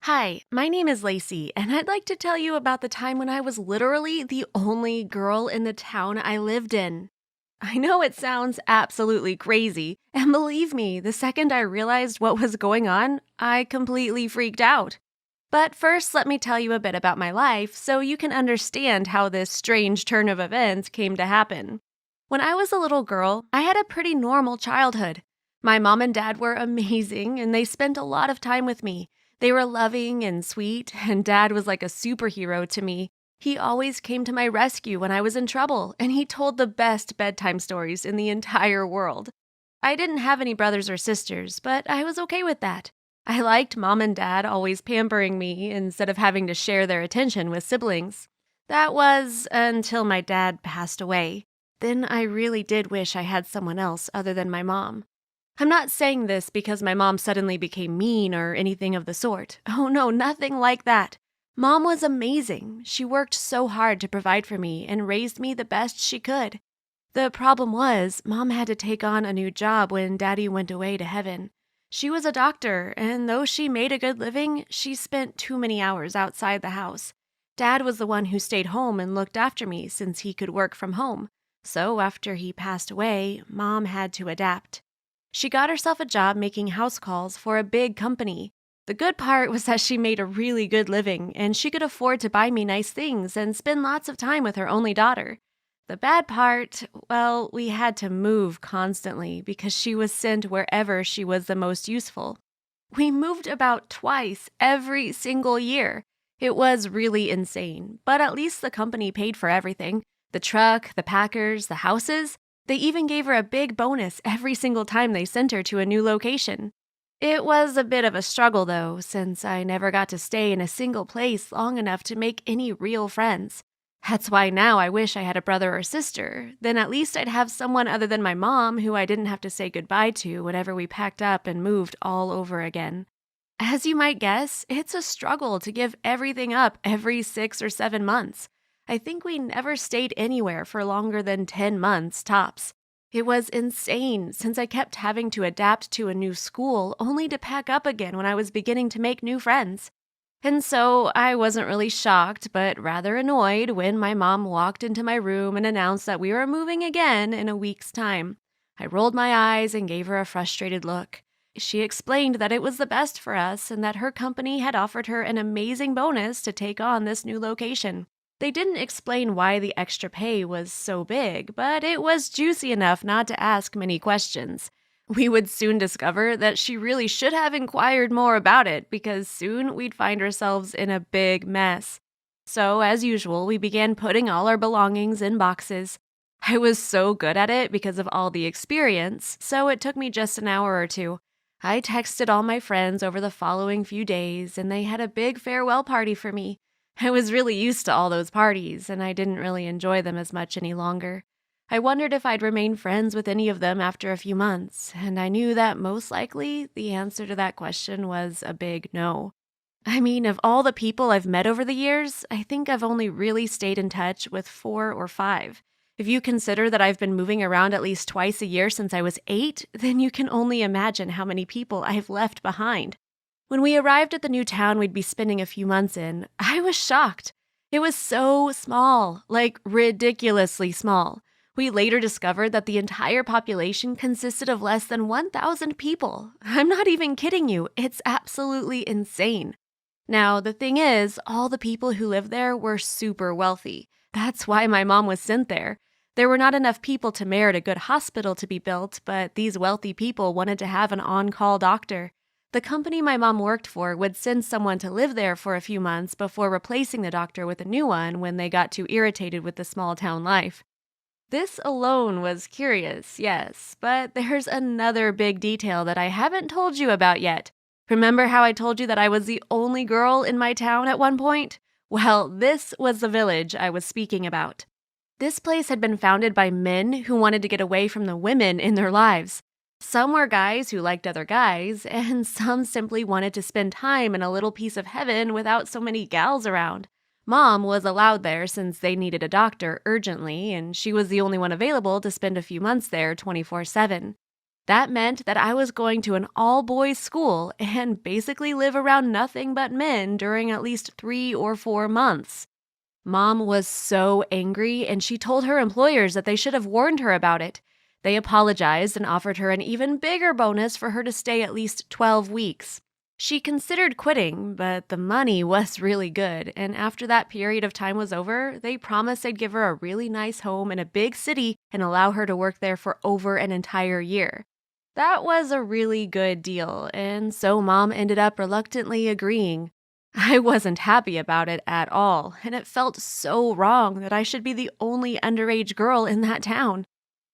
Hi, my name is Lacey, and I'd like to tell you about the time when I was literally the only girl in the town I lived in. I know it sounds absolutely crazy, and believe me, the second I realized what was going on, I completely freaked out. But first, let me tell you a bit about my life so you can understand how this strange turn of events came to happen. When I was a little girl, I had a pretty normal childhood. My mom and dad were amazing, and they spent a lot of time with me. They were loving and sweet, and dad was like a superhero to me. He always came to my rescue when I was in trouble, and he told the best bedtime stories in the entire world. I didn't have any brothers or sisters, but I was okay with that. I liked mom and dad always pampering me instead of having to share their attention with siblings. That was until my dad passed away. Then I really did wish I had someone else other than my mom. I'm not saying this because my mom suddenly became mean or anything of the sort. Oh no, nothing like that. Mom was amazing. She worked so hard to provide for me and raised me the best she could. The problem was, Mom had to take on a new job when Daddy went away to heaven. She was a doctor, and though she made a good living, she spent too many hours outside the house. Dad was the one who stayed home and looked after me since he could work from home. So after he passed away, Mom had to adapt. She got herself a job making house calls for a big company. The good part was that she made a really good living, and she could afford to buy me nice things and spend lots of time with her only daughter. The bad part, well, we had to move constantly because she was sent wherever she was the most useful. We moved about twice every single year. It was really insane, but at least the company paid for everything. The truck, the packers, the houses. They even gave her a big bonus every single time they sent her to a new location. It was a bit of a struggle, though, since I never got to stay in a single place long enough to make any real friends. That's why now I wish I had a brother or sister. Then at least I'd have someone other than my mom who I didn't have to say goodbye to whenever we packed up and moved all over again. As you might guess, it's a struggle to give everything up every 6 or 7 months. I think we never stayed anywhere for longer than 10 months tops. It was insane since I kept having to adapt to a new school only to pack up again when I was beginning to make new friends. And so I wasn't really shocked, but rather annoyed when my mom walked into my room and announced that we were moving again in a week's time. I rolled my eyes and gave her a frustrated look. She explained that it was the best for us and that her company had offered her an amazing bonus to take on this new location. They didn't explain why the extra pay was so big, but it was juicy enough not to ask many questions. We would soon discover that she really should have inquired more about it because soon we'd find ourselves in a big mess. So, as usual, we began putting all our belongings in boxes. I was so good at it because of all the experience, so it took me just an hour or two. I texted all my friends over the following few days, and they had a big farewell party for me. I was really used to all those parties, and I didn't really enjoy them as much any longer. I wondered if I'd remain friends with any of them after a few months, and I knew that most likely the answer to that question was a big no. I mean, of all the people I've met over the years, I think I've only really stayed in touch with 4 or 5. If you consider that I've been moving around at least twice a year since I was 8, then you can only imagine how many people I've left behind. When we arrived at the new town we'd be spending a few months in, I was shocked. It was so small, like ridiculously small. We later discovered that the entire population consisted of less than 1,000 people. I'm not even kidding you, it's absolutely insane. Now, the thing is, all the people who lived there were super wealthy. That's why my mom was sent there. There were not enough people to merit a good hospital to be built, but these wealthy people wanted to have an on-call doctor. The company my mom worked for would send someone to live there for a few months before replacing the doctor with a new one when they got too irritated with the small town life. This alone was curious, yes, but there's another big detail that I haven't told you about yet. Remember how I told you that I was the only girl in my town at one point? Well, this was the village I was speaking about. This place had been founded by men who wanted to get away from the women in their lives. Some were guys who liked other guys, and some simply wanted to spend time in a little piece of heaven without so many gals around. Mom was allowed there since they needed a doctor urgently, and she was the only one available to spend a few months there 24/7. That meant that I was going to an all-boys school and basically live around nothing but men during at least 3 or 4 months. Mom was so angry, and she told her employers that they should have warned her about it. They apologized and offered her an even bigger bonus for her to stay at least 12 weeks. She considered quitting, but the money was really good, and after that period of time was over, they promised they'd give her a really nice home in a big city and allow her to work there for over an entire year. That was a really good deal, and so Mom ended up reluctantly agreeing. I wasn't happy about it at all, and it felt so wrong that I should be the only underage girl in that town.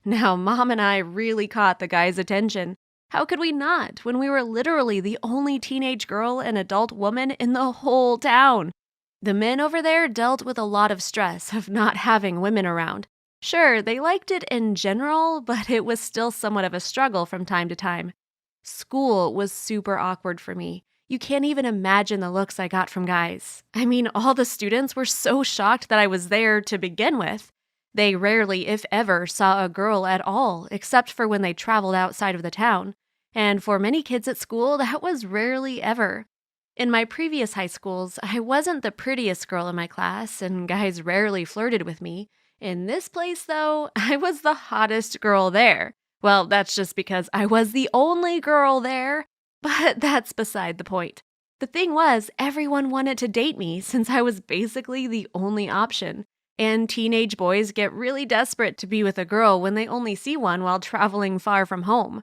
Now, Mom and I really caught the guy's attention. How could we not when we were literally the only teenage girl and adult woman in the whole town? The men over there dealt with a lot of stress of not having women around. Sure, they liked it in general, but it was still somewhat of a struggle from time to time. School was super awkward for me. You can't even imagine the looks I got from guys. I mean, all the students were so shocked that I was there to begin with. They rarely, if ever, saw a girl at all, except for when they traveled outside of the town. And for many kids at school, that was rarely ever. In my previous high schools, I wasn't the prettiest girl in my class, and guys rarely flirted with me. In this place, though, I was the hottest girl there. Well, that's just because I was the only girl there. But that's beside the point. The thing was, everyone wanted to date me since I was basically the only option. And teenage boys get really desperate to be with a girl when they only see one while traveling far from home.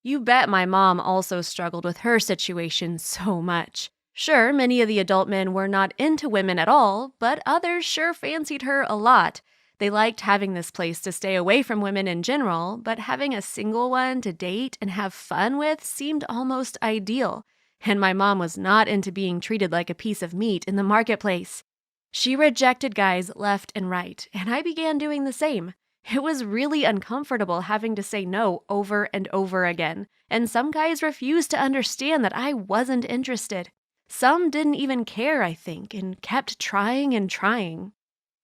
You bet my mom also struggled with her situation so much. Sure, many of the adult men were not into women at all, but others sure fancied her a lot. They liked having this place to stay away from women in general, but having a single one to date and have fun with seemed almost ideal. And my mom was not into being treated like a piece of meat in the marketplace. She rejected guys left and right, and I began doing the same. It was really uncomfortable having to say no over and over again, and some guys refused to understand that I wasn't interested. Some didn't even care, I think, and kept trying and trying.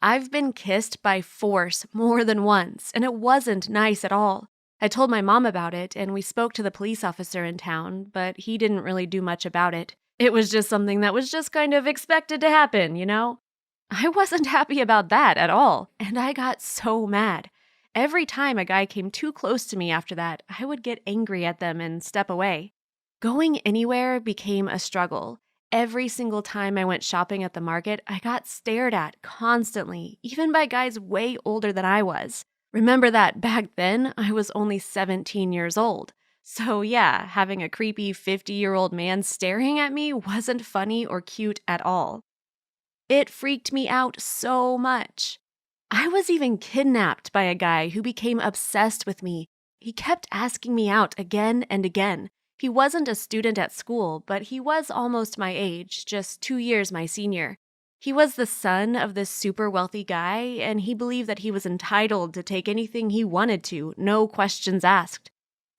I've been kissed by force more than once, and it wasn't nice at all. I told my mom about it, and we spoke to the police officer in town, but he didn't really do much about it. It was just something that was just kind of expected to happen, you know? I wasn't happy about that at all, and I got so mad. Every time a guy came too close to me after that, I would get angry at them and step away. Going anywhere became a struggle. Every single time I went shopping at the market, I got stared at constantly, even by guys way older than I was. Remember that back then, I was only 17 years old. So yeah, having a creepy 50-year-old man staring at me wasn't funny or cute at all. It freaked me out so much. I was even kidnapped by a guy who became obsessed with me. He kept asking me out again and again. He wasn't a student at school, but he was almost my age, just 2 years my senior. He was the son of this super wealthy guy, and he believed that he was entitled to take anything he wanted to, no questions asked.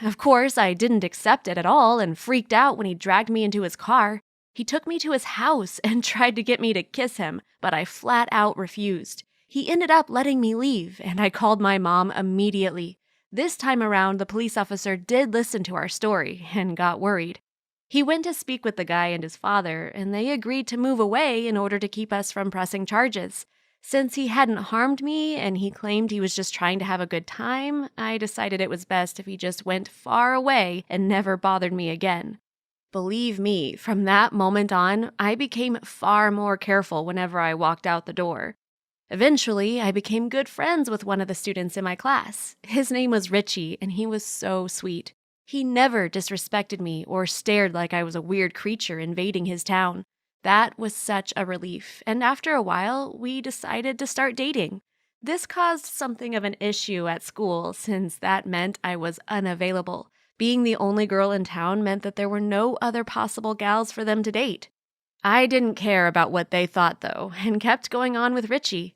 Of course, I didn't accept it at all and freaked out when he dragged me into his car. He took me to his house and tried to get me to kiss him, but I flat out refused. He ended up letting me leave, and I called my mom immediately. This time around, the police officer did listen to our story and got worried. He went to speak with the guy and his father, and they agreed to move away in order to keep us from pressing charges. Since he hadn't harmed me and he claimed he was just trying to have a good time, I decided it was best if he just went far away and never bothered me again. Believe me, from that moment on, I became far more careful whenever I walked out the door. Eventually, I became good friends with one of the students in my class. His name was Richie, and he was so sweet. He never disrespected me or stared like I was a weird creature invading his town. That was such a relief, and after a while, we decided to start dating. This caused something of an issue at school since that meant I was unavailable. Being the only girl in town meant that there were no other possible gals for them to date. I didn't care about what they thought, though, and kept going on with Richie.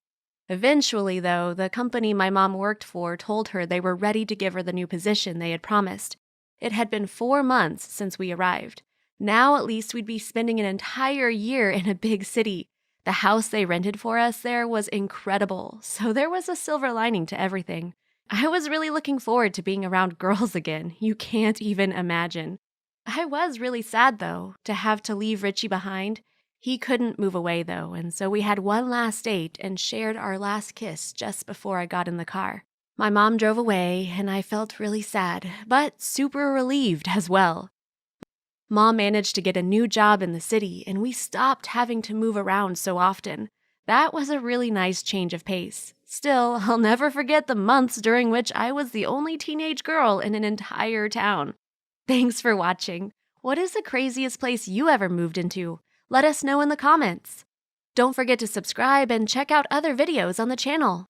Eventually, though, the company my mom worked for told her they were ready to give her the new position they had promised. It had been 4 months since we arrived. Now at least we'd be spending an entire year in a big city. The house they rented for us there was incredible, so there was a silver lining to everything. I was really looking forward to being around girls again. You can't even imagine. I was really sad, though, to have to leave Richie behind. He couldn't move away, though, and so we had one last date and shared our last kiss just before I got in the car. My mom drove away, and I felt really sad, but super relieved as well. Mom managed to get a new job in the city, and we stopped having to move around so often. That was a really nice change of pace. Still, I'll never forget the months during which I was the only teenage girl in an entire town. Thanks for watching. What is the craziest place you ever moved into? Let us know in the comments. Don't forget to subscribe and check out other videos on the channel.